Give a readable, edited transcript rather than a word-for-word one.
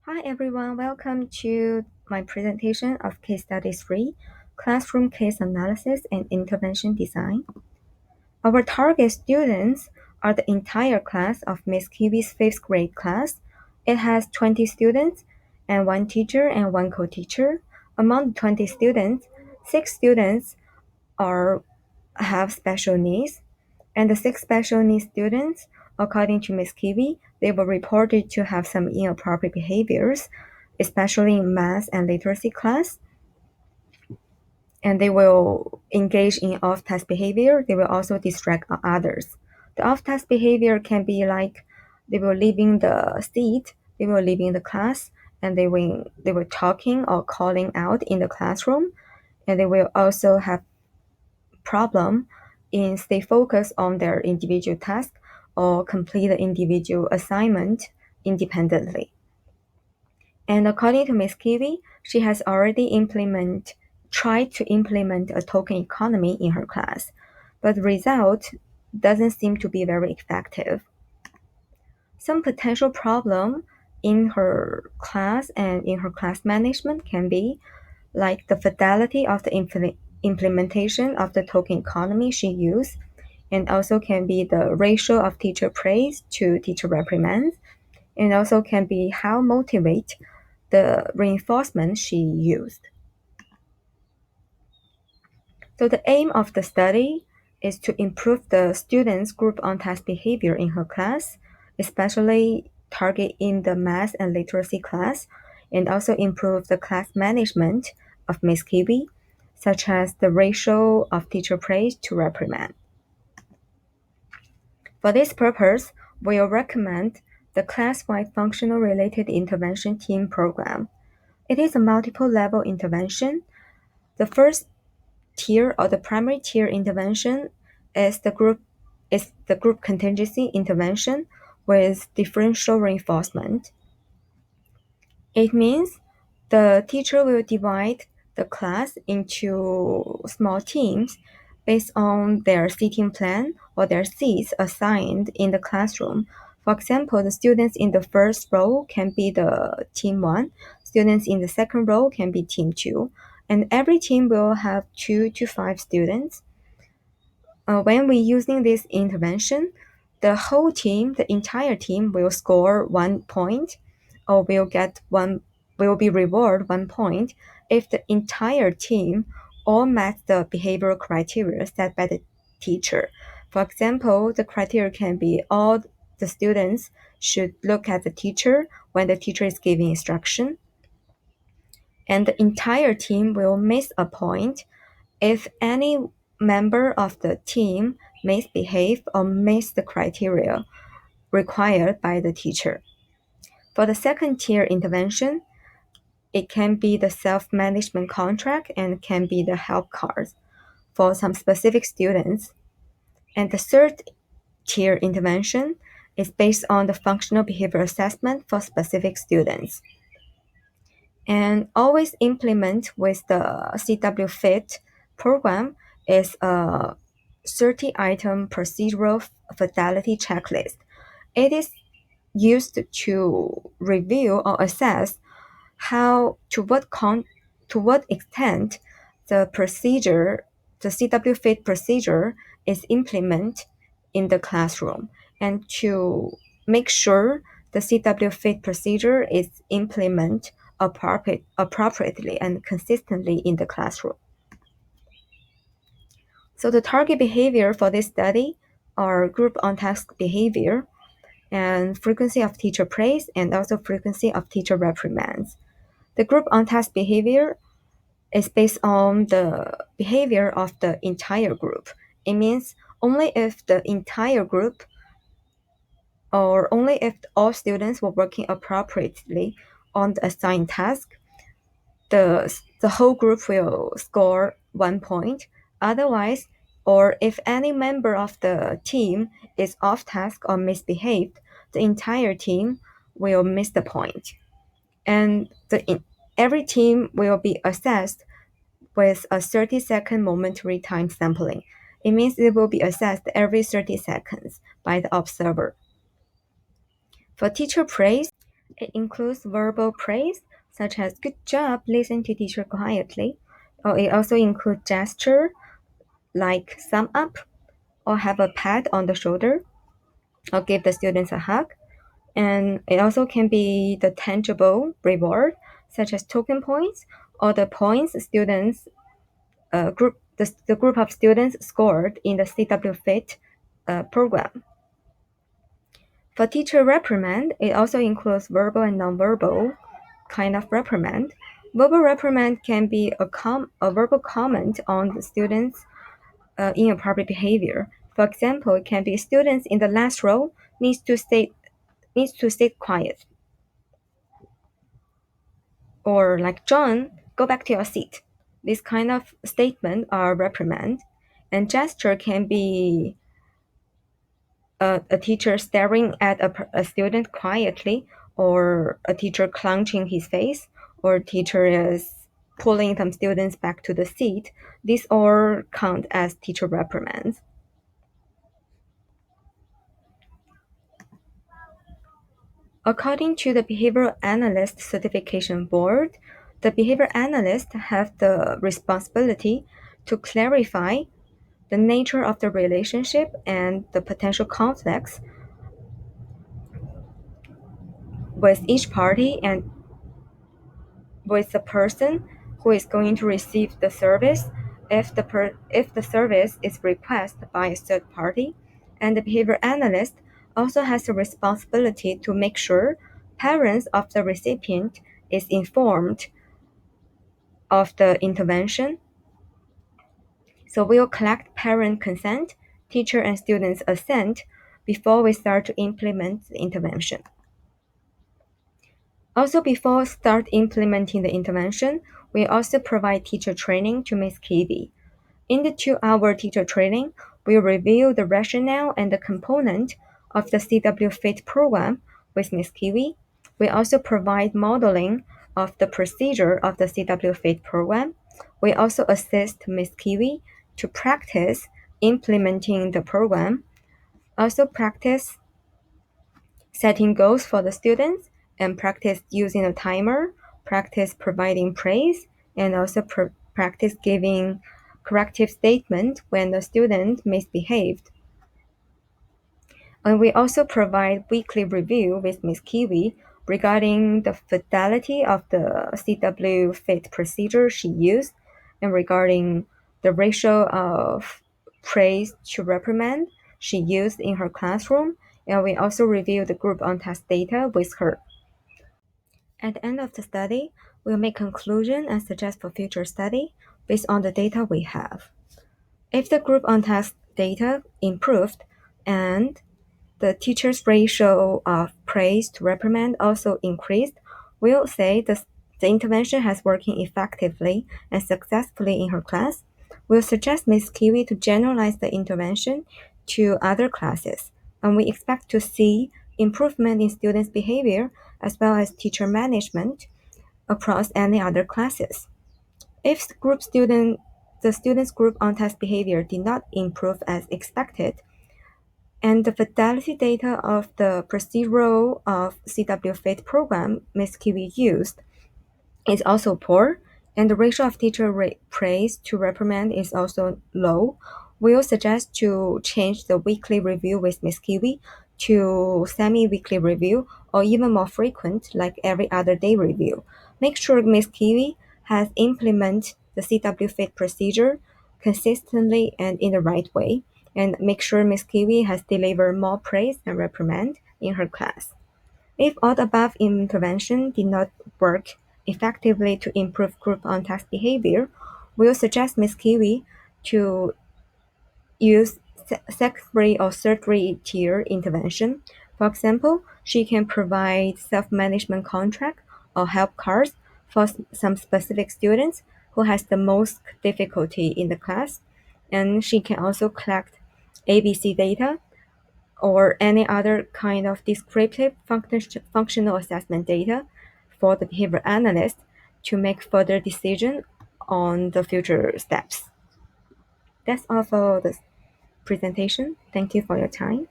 Hi everyone, welcome to my presentation of Case Study 3, Classroom Case Analysis and Intervention Design. Our target students are the entire class of Miss Kiwi's 5th grade class. It has 20 students and 1 teacher and 1 co-teacher. Among the 20 students, 6 students have special needs, and the 6 special needs students, according to Ms. Kiwi, they were reported to have some inappropriate behaviors, especially in math and literacy class. And they will engage in off-task behavior. They will also distract others. The off-task behavior can be like they were leaving the seat, they were leaving the class, and they were talking or calling out in the classroom, and they will also have problem in stay focused on their individual task or complete the individual assignment independently. And according to Ms. Kiwi, she has already tried to implement a token economy in her class, but the result doesn't seem to be very effective. Some potential problem in her class and in her class management can be like the fidelity of the implementation of the token economy she used, and also can be the ratio of teacher praise to teacher reprimands, and also can be how motivate the reinforcement she used. So the aim of the study is to improve the students' group on-task behavior in her class, especially target in the math and literacy class, and also improve the class management of Ms. Kiwi, such as the ratio of teacher praise to reprimand. For this purpose, we'll recommend the class-wide functional related intervention team program. It is a multiple level intervention. The first tier or the primary tier intervention is the group contingency intervention with differential reinforcement. It means the teacher will divide the class into small teams based on their seating plan or their seats assigned in the classroom. For example, the students in the first row can be the team 1, students in the second row can be team 2, and every team will have 2 to 5 students. When we're using this intervention, the whole team, the entire team will score 1 point or will be rewarded 1 point if the entire team all met the behavioral criteria set by the teacher. For example, the criteria can be all the students should look at the teacher when the teacher is giving instruction, and the entire team will miss a point if any member of the team misbehave or miss the criteria required by the teacher. For the second tier intervention, it can be the self-management contract and can be the help cards for some specific students. And the third tier intervention is based on the functional behavior assessment for specific students. And always implement with the CW Fit program is a 30-item procedural fidelity checklist. It is used to review or assess to what extent the CW Fit procedure is implemented in the classroom, and to make sure the CW Fit procedure is implemented appropriately and consistently in the classroom. So the target behavior for this study are group on-task behavior and frequency of teacher praise and also frequency of teacher reprimands. The group on-task behavior is based on the behavior of the entire group. It means only if the entire group or only if all students were working appropriately on the assigned task, the whole group will score 1 point. Otherwise, or if any member of the team is off task or misbehaved, the entire team will miss the point. And every team will be assessed with a 30-second momentary time sampling. It means it will be assessed every 30 seconds by the observer. For teacher praise, It includes verbal praise, such as "good job, listen to teacher quietly," or it also includes gesture, like sum up, or have a pat on the shoulder, or give the students a hug. And it also can be the tangible reward, such as token points, or the points students the group of students scored in the CW Fit program. For teacher reprimand, it also includes verbal and nonverbal kind of reprimand. Verbal reprimand can be a verbal comment on the students' inappropriate behavior. For example, it can be students in the last row needs to sit quiet, or like John, go back to your seat. This kind of statement are reprimand, and gesture can be a teacher staring at a student quietly, or a teacher clenching his face, or a teacher is pulling some students back to the seat. These all count as teacher reprimands. According to the Behavior Analyst Certification Board, the behavior analysts have the responsibility to clarify the nature of the relationship and the potential conflicts with each party and with the person who is going to receive the service if the service is requested by a third party. And the behavior analyst also has the responsibility to make sure parents of the recipient is informed of the intervention. So we'll collect parent consent, teacher and students' assent before we start to implement the intervention. Also, before start implementing the intervention, we also provide teacher training to Ms. Kiwi. In the 2-hour teacher training, we review the rationale and the component of the CW Fit program with Ms. Kiwi. We also provide modeling of the procedure of the CW Fit program. We also assist Ms. Kiwi to practice implementing the program, also practice setting goals for the students, and practice using a timer, practice providing praise, and also practice giving corrective statement when the student misbehaved. And we also provide weekly review with Ms. Kiwi regarding the fidelity of the CW Fit procedure she used, and regarding the ratio of praise to reprimand she used in her classroom. And we also review the group on task data with her. At the end of the study, we'll make conclusion and suggest for future study based on the data we have. If the group on task data improved and the teacher's ratio of praise to reprimand also increased, we'll say the intervention has working effectively and successfully in her class. We'll suggest Ms. Kiwi to generalize the intervention to other classes, and we expect to see improvement in students' behavior as well as teacher management across any other classes. If the students' group on task behavior did not improve as expected, and the fidelity data of the procedural of CW Fit program Ms. Kiwi used is also poor, and the ratio of teacher praise to reprimand is also low, we'll suggest to change the weekly review with Ms. Kiwi to semi-weekly review, or even more frequent, like every other day review. Make sure Ms. Kiwi has implemented the CW Fit procedure consistently and in the right way, and make sure Ms. Kiwi has delivered more praise and reprimand in her class. If all the above intervention did not work effectively to improve group on task behavior, we'll suggest Ms. Kiwi to use secondary or tertiary tier intervention. For example, she can provide self-management contract or help cards for some specific students who has the most difficulty in the class, and she can also collect ABC data or any other kind of descriptive functional assessment data for the behavior analyst to make further decision on the future steps. That's all for the presentation. Thank you for your time.